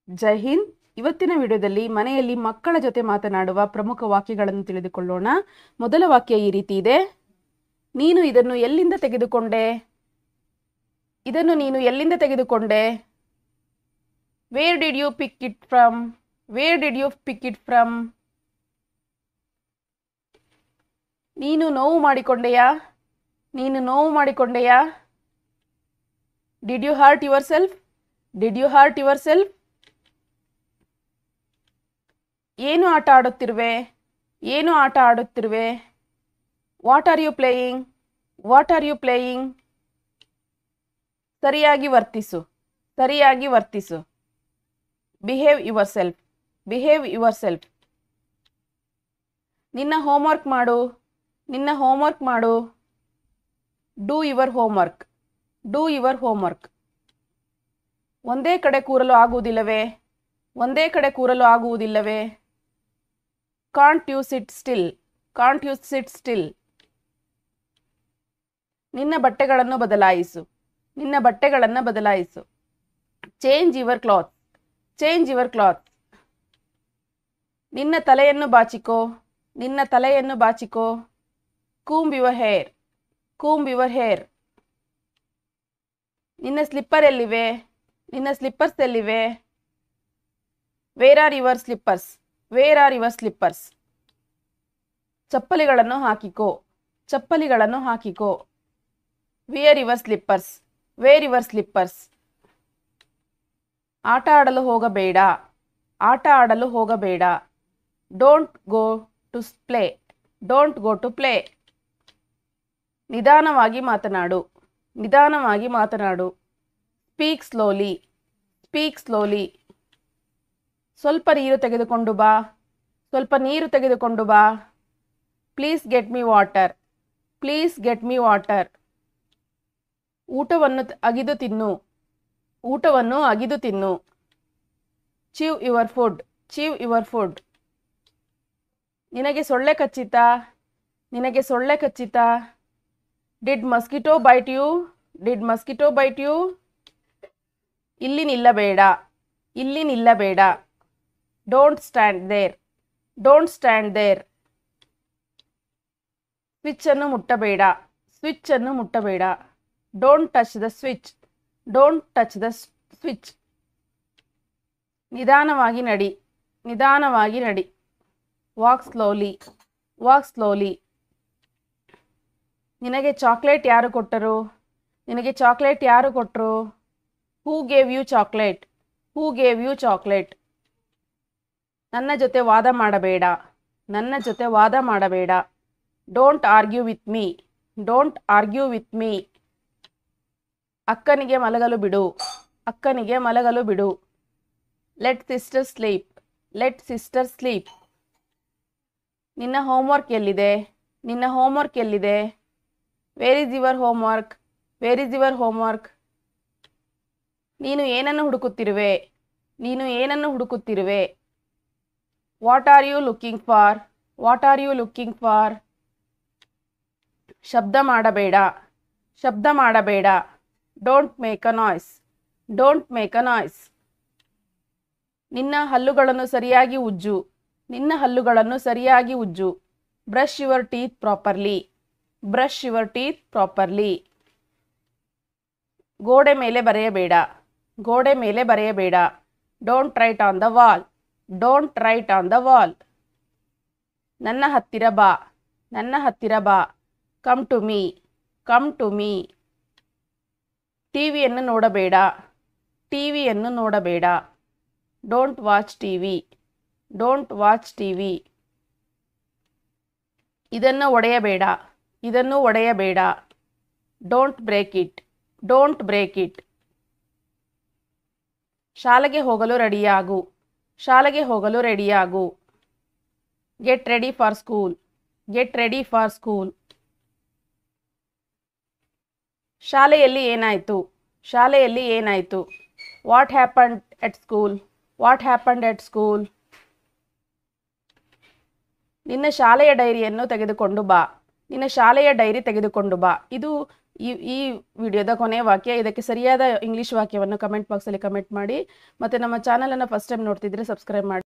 ಜೈ ಹಿಂದ್. ಇವತ್ತಿನ ವಿಡಿಯೋದಲ್ಲಿ ಮನೆಯಲ್ಲಿ ಮಕ್ಕಳ ಜೊತೆ ಮಾತನಾಡುವ ಪ್ರಮುಖ ವಾಕ್ಯಗಳನ್ನು ತಿಳಿದುಕೊಳ್ಳೋಣ. ಮೊದಲ ವಾಕ್ಯ ಈ ರೀತಿ ಇದೆ. ನೀನು ಇದನ್ನು ಎಲ್ಲಿಂದ ತೆಗೆದುಕೊಂಡೆ? ಇದನ್ನು ನೀನು ಎಲ್ಲಿಂದ ತೆಗೆದುಕೊಂಡೆ? Where did you pick it from? Where did you pick it from? ನೀನು ನೋವು ಮಾಡಿಕೊಂಡೆಯಾ? ನೀನು ನೋವು ಮಾಡಿಕೊಂಡೆಯಾ? Did you hurt yourself? Did you hurt yourself? ಏನು ಆಟ ಆಡುತ್ತಿರುವೆ? ಏನು ಆಟ ಆಡುತ್ತಿರುವೆ? What are you playing? What are you playing? ಸರಿಯಾಗಿ ವರ್ತಿಸು. ಸರಿಯಾಗಿ ವರ್ತಿಸು. Behave yourself. Behave yourself. ನಿನ್ನ ಹೋಮ್ವರ್ಕ್ ಮಾಡು. ನಿನ್ನ ಹೋಮ್ವರ್ಕ್ ಮಾಡು. Do your homework. Do your homework. ಒಂದೇ ಕಡೆ ಕೂರಲು ಆಗುವುದಿಲ್ಲವೇ? ಒಂದೇ ಕಡೆ ಕೂರಲು ಆಗುವುದಿಲ್ಲವೇ? Can't you sit still? Can't you sit still? ನಿನ್ನ ಬಟ್ಟೆಗಳನ್ನು ಬದಲಾಯಿಸು. ನಿನ್ನ ಬಟ್ಟೆಗಳನ್ನು ಬದಲಾಯಿಸು. Change your cloth. Change your cloth. ನಿನ್ನ ತಲೆಯನ್ನು ಬಾಚಿಕೋ. ನಿನ್ನ ತಲೆಯನ್ನು ಬಾಚಿಕೋ. Comb your hair. Comb your hair. ನಿನ್ನ ಸ್ಲಿಪ್ಪರ್ ಎಲ್ಲಿವೆ? ನಿನ್ನ ಸ್ಲಿಪ್ಪರ್ಸ್ ಎಲ್ಲಿವೆ? Where are your slippers? Where are your slippers? ಚಪ್ಪಲಿಗಳನ್ನು ಹಾಕಿಕೋ. ಚಪ್ಪಲಿಗಳನ್ನು ಹಾಕಿಕೋ. Wear your slippers? Wear your slippers? ಆಟ ಆಡಲು ಹೋಗಬೇಡ. ಆಟ ಆಡಲು ಹೋಗಬೇಡ. Don't go to play. Don't go to play. ನಿಧಾನವಾಗಿ ಮಾತನಾಡು. ನಿಧಾನವಾಗಿ ಮಾತನಾಡು. Speak slowly. Speak slowly. ಸ್ವಲ್ಪ ನೀರು ತೆಗೆದುಕೊಂಡು ಬಾ. ಸ್ವಲ್ಪ ನೀರು ತೆಗೆದುಕೊಂಡು ಬಾ. Please get me water. Please get me water. ಊಟವನ್ನು ಅಗಿದು ತಿನ್ನು. ಊಟವನ್ನು ಅಗಿದು ತಿನ್ನು. Chew your food. Chew your food. ನಿನಗೆ ಸೊಳ್ಳೆ ಕಚ್ಚಿತಾ? ನಿನಗೆ ಸೊಳ್ಳೆ ಕಚ್ಚಿತಾ? Did mosquito bite you? Did mosquito bite you? ಇಲ್ಲಿ ನಿಲ್ಲಬೇಡ. ಇಲ್ಲಿ ನಿಲ್ಲಬೇಡ. Don't stand there. Don't stand there. Switch ಅನ್ನು ಮುಟ್ಟಬೇಡ. ಸ್ವಿಚ್ ಅನ್ನು ಮುಟ್ಟಬೇಡ. Don't touch the switch. Don't touch the switch. ನಿಧಾನವಾಗಿ ನಡಿ. ನಿಧಾನವಾಗಿ ನಡಿ. Walk slowly. Walk slowly. ನಿನಗೆ ಚಾಕ್ಲೇಟ್ ಯಾರು ಕೊಟ್ಟರು? ನಿನಗೆ ಚಾಕ್ಲೇಟ್ ಯಾರು ಕೊಟ್ಟರು? Who gave you chocolate? Who gave you chocolate? ನನ್ನ ಜೊತೆ ವಾದ ಮಾಡಬೇಡ. ನನ್ನ ಜೊತೆ ವಾದ ಮಾಡಬೇಡ. Don't argue with me. Don't argue with me. ಅಕ್ಕನಿಗೆ ಮಲಗಲು ಬಿಡು. ಅಕ್ಕನಿಗೆ ಮಲಗಲು ಬಿಡು. Let sister sleep. Let sister sleep. ನಿನ್ನ ಹೋಮ್ವರ್ಕ್ ಎಲ್ಲಿದೆ? ನಿನ್ನ ಹೋಮ್ವರ್ಕ್ ಎಲ್ಲಿದೆ? Where is your homework? Where is your homework? ನೀನು ಏನನ್ನು ಹುಡುಕುತ್ತಿರುವೆ? ನೀನು ಏನನ್ನು ಹುಡುಕುತ್ತಿರುವೆ? What are you looking for? What are you looking for? ಶಬ್ದ ಮಾಡಬೇಡ. ಶಬ್ದ ಮಾಡಬೇಡ. Don't make a noise. Don't make a noise. ನಿನ್ನ ಹಲ್ಲುಗಳನ್ನು ಸರಿಯಾಗಿ ಉಜ್ಜು. ನಿನ್ನ ಹಲ್ಲುಗಳನ್ನು ಸರಿಯಾಗಿ ಉಜ್ಜು. Brush your teeth properly. Brush your teeth properly. ಗೋಡೆ ಮೇಲೆ ಬರೆಯಬೇಡ. ಗೋಡೆ ಮೇಲೆ ಬರೆಯಬೇಡ. Don't write on the wall. Don't write on the wall. ನನ್ನ ಹತ್ತಿರ ಬಾ. ನನ್ನ ಹತ್ತಿರ ಬಾ. Come to me. Come to me. ಟಿವಿಯನ್ನು ನೋಡಬೇಡ. ಟಿವಿಯನ್ನು ನೋಡಬೇಡ. Don't watch TV. Don't watch TV. ಇದನ್ನು ಒಡೆಯಬೇಡ. ಇದನ್ನು ಒಡೆಯಬೇಡ. Don't break it. Don't break it. ಶಾಲೆಗೆ ಹೋಗಲು ರೆಡಿಯಾಗು. ಶಾಲೆಗೆ ಹೋಗಲು ರೆಡಿಯಾಗು. Get ready for school. Get ready for school. ಶಾಲೆಯಲ್ಲಿ ಏನಾಯಿತು? ಶಾಲೆಯಲ್ಲಿ ಏನಾಯಿತು? What happened at school? What happened at school? ನಿನ್ನ ಶಾಲೆಯ ಡೈರಿಯನ್ನು ತೆಗೆದುಕೊಂಡು ಬಾ. ನಿನ್ನ ಶಾಲೆಯ ಡೈರಿ ತೆಗೆದುಕೊಂಡು ಬಾ. ಇದು ಈ ವಿಡಿಯೋದ ಕೊನೆಯ ವಾಕ್ಯ. ಇದಕ್ಕೆ ಸರಿಯಾದ ಇಂಗ್ಲಿಷ್ ವಾಕ್ಯವನ್ನು ಕಮೆಂಟ್ ಬಾಕ್ಸಲ್ಲಿ ಕಮೆಂಟ್ ಮಾಡಿ. ಮತ್ತು ನಮ್ಮ ಚಾನಲನ್ನು ಫಸ್ಟ್ ಟೈಮ್ ನೋಡ್ತಿದ್ರೆ ಸಬ್ಸ್ಕ್ರೈಬ್ ಮಾಡಿ.